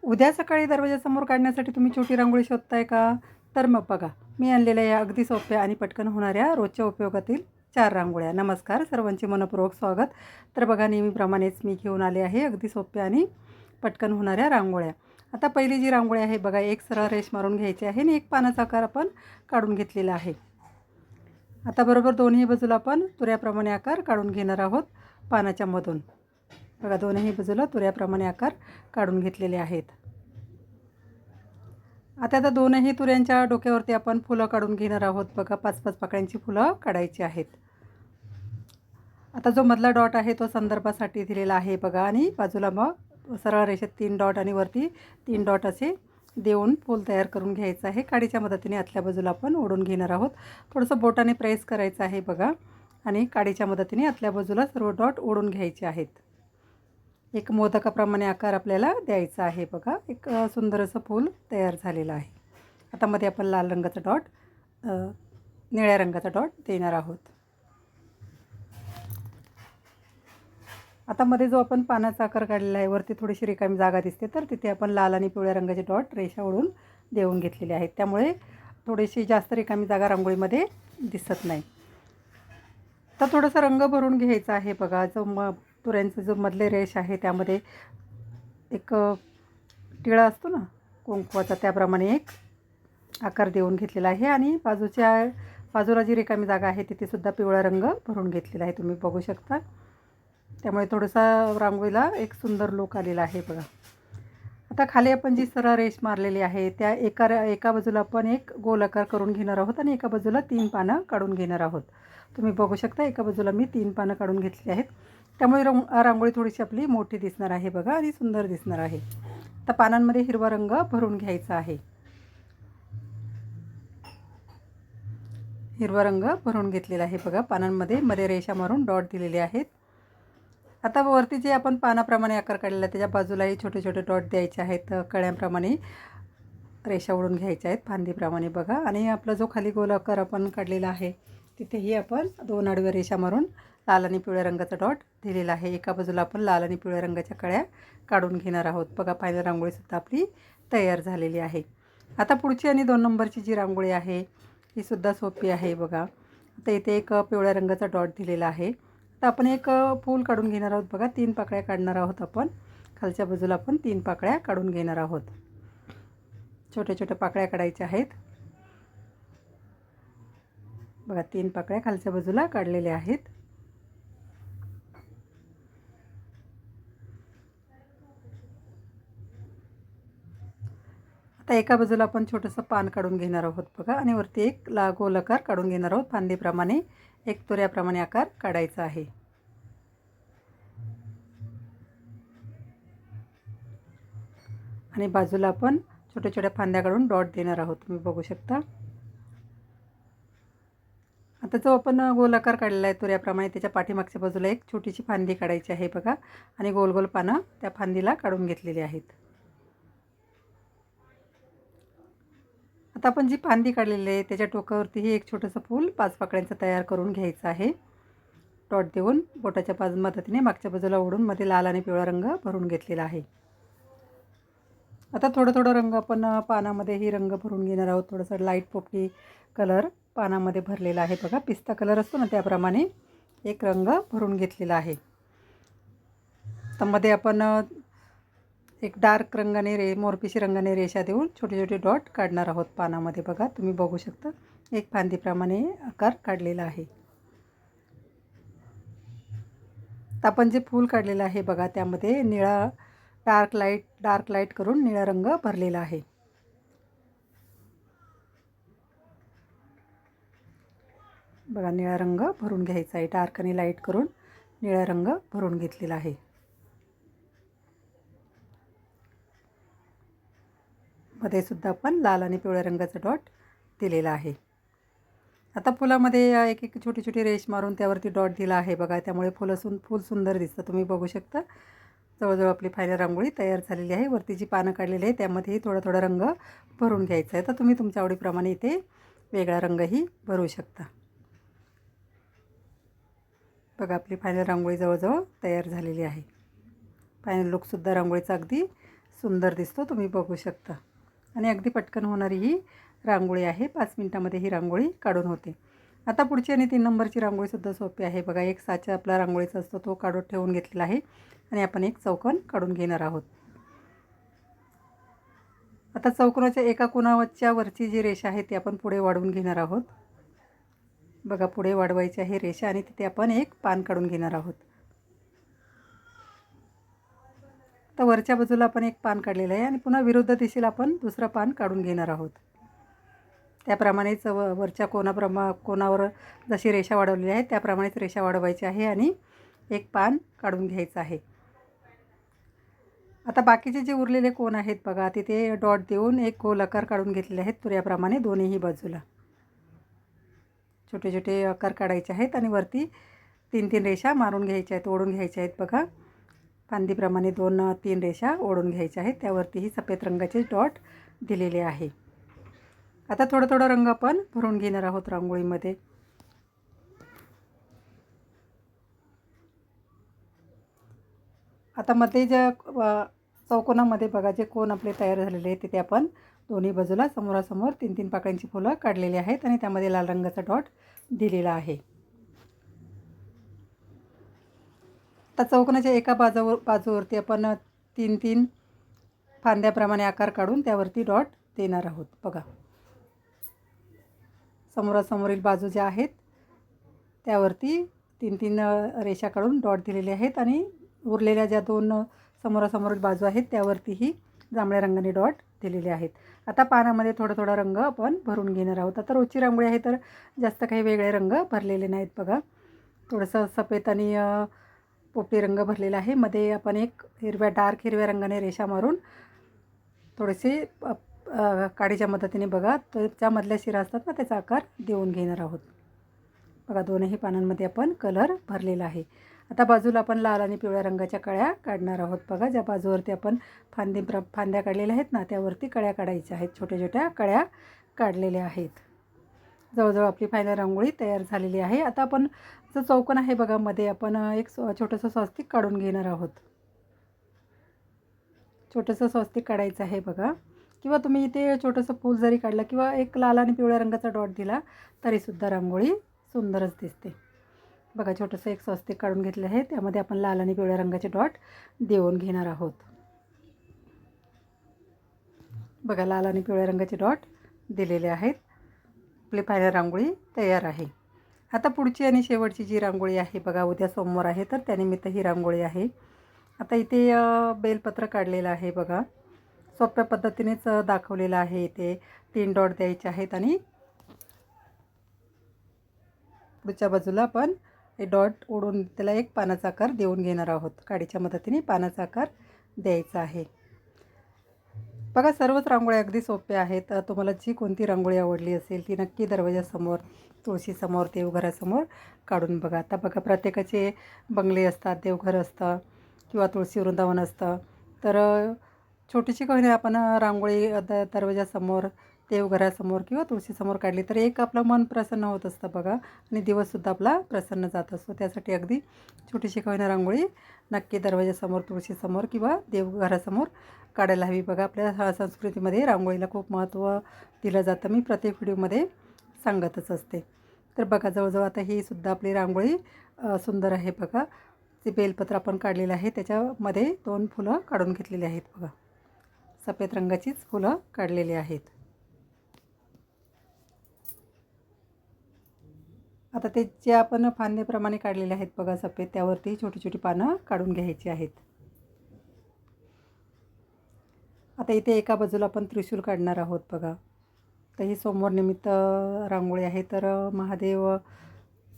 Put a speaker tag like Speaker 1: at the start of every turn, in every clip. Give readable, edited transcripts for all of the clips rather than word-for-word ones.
Speaker 1: उद्या सकाळी दरवाजासमोर काढण्यासाठी तुम्ही छोटी रांगोळी शोधताय का? तर मग बघा, मी आणलेल्या या अगदी सोप्या आणि पटकन होणाऱ्या रोजच्या उपयोगातील 4 रांगोळ्या. नमस्कार, सर्वांचे मनःपूर्वक स्वागत. तर बघा, नेहमीप्रमाणेच मी घेऊन आले आहे अगदी सोप्या आणि पटकन होणाऱ्या रांगोळ्या. आता पहिली जी रांगोळी आहे बघा, एक सरळ रेष मारून घ्यायची आहे आणि एक पानाचा आकार आपण काढून घेतलेला आहे. आता बरोबर दोन्ही बाजूला आपण तुऱ्याप्रमाणे आकार काढून घेणार आहोत पानाच्या मधून. बघा, दोन्ही बाजूला तुऱ्याप्रमाणे आकार काढून घेतलेले आहेत. आता दोनही तुऱ्यांच्या डोक्यावरती आपण फुलं काढून घेणार आहोत. बघा, 5-5 पाकळ्यांची फुलं काढायची आहेत. आता जो मधला डॉट आहे तो संदर्भासाठी दिलेला आहे बघा, आणि बाजूला मग सरळ रेषेत 3 डॉट आणि वरती 3 डॉट असे देऊन फूल तयार करून घ्यायचं आहे. काडीच्या मदतीने आतल्या बाजूला आपण ओढून घेणार आहोत. थोडंसं बोटाने प्रेस करायचं आहे बघा, आणि काडीच्या मदतीने आतल्या बाजूला सर्व डॉट ओढून घ्यायचे आहेत. एक मोदकाप्रमाणे आकार आपल्याला द्यायचा आहे बघा. एक सुंदर असं फूल तयार झालेलं आहे. आता मध्ये आपण लाल रंगाचा डॉट, निळ्या रंगाचा डॉट देणार आहोत. आता मध्ये जो आपण पानाचा आकार काढलेला आहे, वरती थोडीशी रिकामी जागा दिसते, तर तिथे आपण लाल आणि पिवळ्या रंगाचे डॉट रेषा ओढून देऊन घेतलेले आहेत. त्यामुळे थोडीशी जास्त रिकामी जागा रांगोळीमध्ये दिसत नाही. तर थोडंसं रंग भरून घ्यायचा आहे बघा. जो तुऱ्यांचं जो मधले रेष आहे त्यामध्ये एक टिळा असतो ना कुंकवाचा, त्याप्रमाणे एक आकार देऊन घेतलेला आहे, आणि बाजूला जी रिकामी जागा आहे तिथे सुद्धा पिवळा रंग भरून घेतलेला आहे, तुम्ही बघू शकता. त्यामुळे थोडासा रांगोळीला एक सुंदर लुक आलेला आहे बघा. आता खाली आपण जी सरळ रेष मारलेली आहे त्या एका बाजूला आपण एक गोल आकार करून घेणार आहोत, आणि एका बाजूला 3 पानं काढून घेणार आहोत. तुम्ही बघू शकता, एका बाजूला मी 3 पानं काढून घेतली आहेत. त्यामुळे रांगोळी थोडीशी आपली मोठी दिसणार आहे बघा, आणि सुंदर दिसणार आहे. आता पानांमध्ये हिरवा रंग भरून घ्यायचा आहे. हिरवा रंग भरून घेतलेला आहे बघा. मध्ये रेषा मारून डॉट दिलेले आहेत. आता वरती जे आपण पानाप्रमाणे आकार काढलेला त्याच्या बाजूलाही छोटे छोटे डॉट द्यायचे आहेत. कळ्यांप्रमाणे रेषा ओढून घ्यायच्या आहेत फांदीप्रमाणे बघा. आणि आपला जो खाली गोल आकार आपण काढलेला आहे तिथेही आपण 2 आडव्या रेषा मारून लाल आणि पिवळ्या रंगाचा डॉट दिलेला आहे. एका बाजूला आपण लाल आणि पिवळ्या रंगाच्या कळ्या काढून घेणार आहोत बघा. फायनल रांगोळीसुद्धा आपली तयार झालेली आहे. आता पुढची आणि 2 नंबरची जी रांगोळी आहे ही सुद्धा सोपी आहे बघा. आता इथे एक पिवळ्या रंगाचा डॉट दिलेला आहे. आता आपण एक फूल काढून घेणार आहोत बघा. 3 पाकळ्या काढणार आहोत आपण. खालच्या बाजूला आपण 3 पाकळ्या काढून घेणार आहोत. छोट्या छोट्या पाकळ्या काढायच्या आहेत बघा. 3 पाकळ्या खालच्या बाजूला काढलेल्या आहेत. आता एका बाजूला आपण छोटंसं पान काढून घेणार आहोत बघा, आणि वरती एक गोल आकार काढून घेणार आहोत. फांदीप्रमाणे एक तुऱ्याप्रमाणे आकार काढायचा आहे. आणि बाजूला आपण छोट्या छोट्या फांद्या काढून डॉट देणार आहोत, तुम्ही बघू शकता. आता जो आपण गोल आकार काढलेला आहे तुऱ्याप्रमाणे त्याच्या पाठीमागच्या बाजूला एक छोटीशी फांदी काढायची आहे बघा, आणि गोल गोल पानं त्या फांदीला काढून घेतलेली आहेत. आता आपण जी फांदी काढलेली आहे त्याच्या टोकावरतीही एक छोटंसं फूल 5 पाकळ्यांचं तयार करून घ्यायचं आहे. डॉट देऊन बोटाच्या मदतीने मागच्या बाजूला ओढून मध्ये लाल आणि पिवळा रंग भरून घेतलेला आहे. आता थोडं रंग आपण पानामध्येही रंग भरून घेणार आहोत. थोडंसं लाईट पोपटी कलर पानामध्ये भरलेला आहे बघा. पिस्ता कलर असतो ना त्याप्रमाणे एक रंग भरून घेतलेला आहे. तर मध्ये आपण एक डार्क रंगाने मोरपिशी रंगाने रेषा देऊन छोटे छोटे डॉट काढणार आहोत पानामध्ये बघा. तुम्ही बघू शकता, एक फांदीप्रमाणे आकार काढलेला आहे. तर आपण जे फूल काढलेलं आहे बघा त्यामध्ये निळा डार्क लाईट करून निळा रंग भरलेला आहे. बघा, निळा रंग भरून घ्यायचा आहे. डार्क आणि लाईट करून निळा रंग भरून घेतलेला आहे. मध्ये सुद्धा आपण लाल आणि पिवळ्या रंगाचा डॉट दिलेला आहे. आता फुलामध्ये एक एक छोटी छोटी रेष मारून त्यावरती डॉट दिला आहे बघा. त्यामुळे फूल सुंदर दिसतं, तुम्ही बघू शकता. जवळजवळ आपली फायनल रांगोळी तयार झालेली आहे. वरती जी पानं काढलेली आहे त्यामध्येही थोडा रंग भरून घ्यायचा आहे. तर तुम्ही तुमच्या आवडीप्रमाणे इथे वेगळा रंगही भरू शकता. बघा, आपली फायनल रांगोळी जवळजवळ तयार झालेली आहे. फायनल लुकसुद्धा रांगोळीचा अगदी सुंदर दिसतो, तुम्ही बघू शकता. आणि अगदी पटकन होणारी ही रांगोळी आहे. 5 मिनिटामध्ये ही रांगोळी काढून होते. आता पुढची आणि 3 नंबरची रांगोळीसुद्धा सोपी आहे बघा. एक साचा आपला रांगोळीचा असतो तो काढून ठेवून घेतलेला आहे आणि आपण एक चौकोन काढून घेणार आहोत. आता चौकोनाच्या एका कोनाच्या वरची जी रेषा आहे ती आपण पुढे वाढवून घेणार आहोत. बघा, पुढे वाढवायची आहे रेषा आणि तिथे आपण एक पान काढून घेणार आहोत. तर वरच्या बाजूला आपण एक पान काढलेलं आहे आणि पुन्हा विरुद्ध दिशेला आपण दुसरं पान काढून घेणार आहोत. त्याप्रमाणेच वरच्या कोनावर जशी रेषा वाढवलेली आहे त्याप्रमाणेच रेषा वाढवायची आहे आणि एक पान काढून घ्यायचं आहे. आता बाकीचे जे उरलेले कोन आहेत बघा, तिथे डॉट देऊन एक गोल आकार काढून घेतलेले आहेत तुऱ्याप्रमाणे दोन्हीही बाजूला. छोटे छोटे आकार काढायचे आहेत आणि वरती 3-3 रेषा मारून घ्यायच्या आहेत, ओढून घ्यायच्या आहेत बघा. फांदीप्रमाणे 2-3 रेषा ओढून घ्यायच्या आहेत. त्यावरतीही सफेद रंगाचे डॉट दिलेले आहे. आता थोडं थोडं रंग आपण भरून घेणार आहोत रांगोळीमध्ये. आता मध्ये ज्या चौकोनामध्ये बघा जे कोन आपले तयार झालेले आहेत तिथे आपण दोन्ही बाजूला समोरासमोर 3-3 पाकळ्यांची फुलं काढलेली आहेत आणि त्यामध्ये लाल रंगाचा डॉट दिलेला आहे. आता चौकोनाच्या एका बाजूवरती आपण 3-3 फांद्याप्रमाणे आकार काढून त्यावरती डॉट देणार आहोत बघा. समोरासमोरील बाजू ज्या आहेत त्यावरती 3-3 रेषा काढून डॉट दिलेले आहेत आणि उरलेल्या ज्या 2 समोरासमोरील बाजू आहेत त्यावरतीही जांभळ्या रंगाने डॉट दिलेले आहेत. आता पानामध्ये थोडा थोडा रंग आपण भरून घेणार आहोत. आता रोजची रांगोळी आहे तर जास्त काही वेगळे रंग भरलेले नाहीत बघा. थोडंसं सफेद आणि पोपटी रंग भरलेला आहे. मध्ये आपण एक डार्क हिरव्या रंगाने रेषा मारून थोडेसे काडीच्या मदतीने बघा त्यामधल्या शिरा असतात ना त्याचा आकार देऊन घेणार आहोत. बघा, दोनही पानांमध्ये आपण कलर भरलेला आहे. आता बाजूला आपण लाल आणि पिवळ्या रंगाच्या कळ्या काढणार आहोत बघा. ज्या बाजूवरती आपण फांद्या काढलेल्या आहेत ना त्यावरती कळ्या काढायच्या आहेत. छोट्या छोट्या कळ्या काढलेल्या आहेत. जवळजवळ आपली फायनल रांगोळी तयार झालेली आहे. आता आपण जो चौकोन आहे बघा मध्ये आपण एक छोटंसं स्वस्तिक काढून घेणार आहोत. छोटंसं स्वस्तिक काढायचं आहे बघा. किंवा तुम्ही इथे छोटंसं फूल जरी काढलं किंवा एक लाल आणि पिवळ्या रंगाचा डॉट दिला तरीसुद्धा रांगोळी सुंदरच दिसते. बघा, छोटंसं एक स्वस्तिक काढून घेतलं आहे. त्यामध्ये आपण लाल आणि पिवळ्या रंगाचे डॉट देऊन घेणार आहोत. बघा, लाल आणि पिवळ्या रंगाचे डॉट दिलेले आहेत. आपली फायनल रांगोळी तयार आहे. आता पुढची आणि शेवटची जी रांगोळी आहे बघा, उद्या सोमवार आहे तर त्यानिमित्त ही रांगोळी आहे. आता इथे बेलपत्र काढलेलं आहे बघा. सोप्या पद्धतीनेच दाखवलेलं आहे. इथे 3 डॉट द्यायचे आहेत आणि पुढच्या बाजूला आपण हे डॉट ओढून त्याला एक पानाचा आकार देऊन घेणार आहोत. काडीच्या मदतीने पानाचा आकार द्यायचा आहे. बघा, सर्वच रांगोळ्या अगदी सोप्या आहेत. तुम्हाला जी कोणती रांगोळी आवडली असेल ती नक्की दरवाजासमोर, तुळशीसमोर, देवघरासमोर काढून बघा. आता बघा, प्रत्येकाचे बंगले असतात, देवघर असतं किंवा तुळशी वृंदावन असतं. तर छोटीशी का होईना आपण रांगोळी दरवाजासमोर, देवघरासमोर किंवा तुळशीसमोर काढली तर एक आपलं मन प्रसन्न होत असतं बघा आणि दिवससुद्धा आपला प्रसन्न जात असतो. त्यासाठी अगदी छोटीशी का होईना रांगोळी नक्की दरवाजासमोर, तुळशीसमोर किंवा देवघरासमोर काढायला हवी बघा. आपल्या संस्कृतीमध्ये रांगोळीला खूप महत्त्व दिलं जातं. मी प्रत्येक व्हिडिओमध्ये सांगतच असते. तर बघा, जवळजवळ आता ही सुद्धा आपली रांगोळी सुंदर आहे बघा. जे बेलपत्र आपण काढलेलं आहे त्याच्यामध्ये 2 फुलं काढून घेतलेली आहेत बघा. सफेद रंगाचीच फुलं काढलेली आहेत. आता ते जे आपण फांद्याप्रमाणे काढलेले आहेत बघा सफेद, त्यावरती छोटी छोटी पानं काढून घ्यायची आहेत. आता इथे एका बाजूला आपण त्रिशूल काढणार आहोत बघा. तर ही सोमवार निमित्त रांगोळी आहे. तर महादेव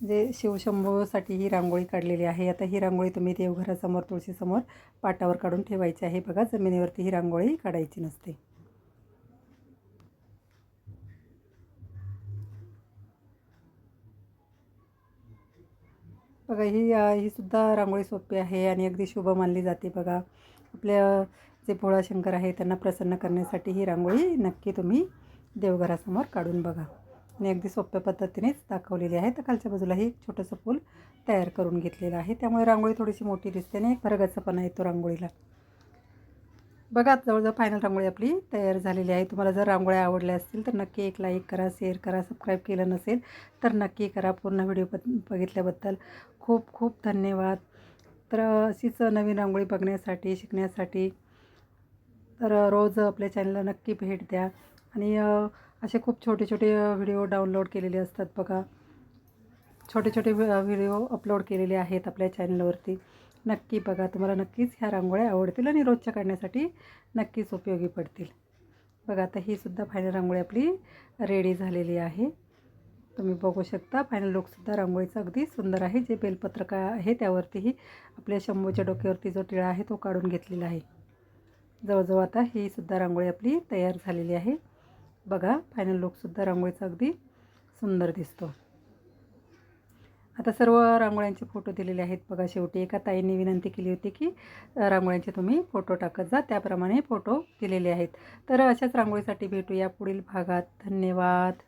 Speaker 1: जे शिवशंभूसाठी ही रांगोळी काढलेली आहे. आता ही रांगोळी तुम्ही देवघरासमोर, तुळशीसमोर पाटावर काढून ठेवायची आहे बघा. जमिनीवरती ही रांगोळी काढायची नसते. बघा, ही सुद्धा रांगोळी सोपी आहे आणि अगदी शुभ मानली जाते बघा. आपल्या जे भोळाशंकर आहे त्यांना प्रसन्न करण्यासाठी ही रांगोळी नक्की तुम्ही देवघरासमोर काढून बघा. आणि अगदी सोप्या पद्धतीनेच दाखवलेली आहे. तर खालच्या बाजूलाही एक छोटंसं फूल तयार करून घेतलेलं आहे. त्यामुळे रांगोळी थोडीशी मोठी दिसते आणि एक भरगच्चपणा येतो रांगोळीला. बघा जवळजवळ फायनल रांगोळी आपली तयार झालेली आहे. तुम्हाला जर रांगोळ्या आवडल्या असतील तर नक्की एक लाईक करा, शेअर करा, सबस्क्राईब केलं नसेल तर नक्की करा. पूर्ण व्हिडिओ बघितल्याबद्दल खूप खूप धन्यवाद. तर अशीच नवीन रांगोळी बघण्यासाठी, शिकण्यासाठी तर रोज आपल्या चॅनलला नक्की भेट द्या. आणि असे खूप छोटे छोटे व्हिडिओ डाउनलोड केलेले असतात बघा. छोटे छोटे व्हिडिओ अपलोड केलेले आहेत आपल्या चॅनलवरती. नक्की बघा, तुम्हाला नक्कीच ह्या रांगोळ्या आवडतील आणि रोजच्या काढण्यासाठी नक्कीच उपयोगी पडतील. बघा आता ही सुद्धा फायनल रांगोळी आपली रेडी झालेली आहे. तुम्ही बघू शकता फायनल लुकसुद्धा रांगोळीचा अगदी सुंदर आहे. जे बेलपत्र आहे त्यावरतीही आपल्या शंभूच्या डोक्यावरती जो टिळा आहे तो काढून घेतलेला आहे. जवळजवळ आता ही सुद्धा रांगोळी आपली तयार झालेली आहे. बघा फायनल लुकसुद्धा रांगोळीचा अगदी सुंदर दिसतो. आता सर्व रांगोळ्यांचे फोटो दिलेले आहेत बघा. शेवटी एका ताईंनी विनंती केली होती की रांगोळ्यांचे तुम्ही फोटो टाकत जा, त्याप्रमाणे फोटो दिलेले आहेत. तर अशाच रांगोळीसाठी भेटूया पुढील भागात. धन्यवाद.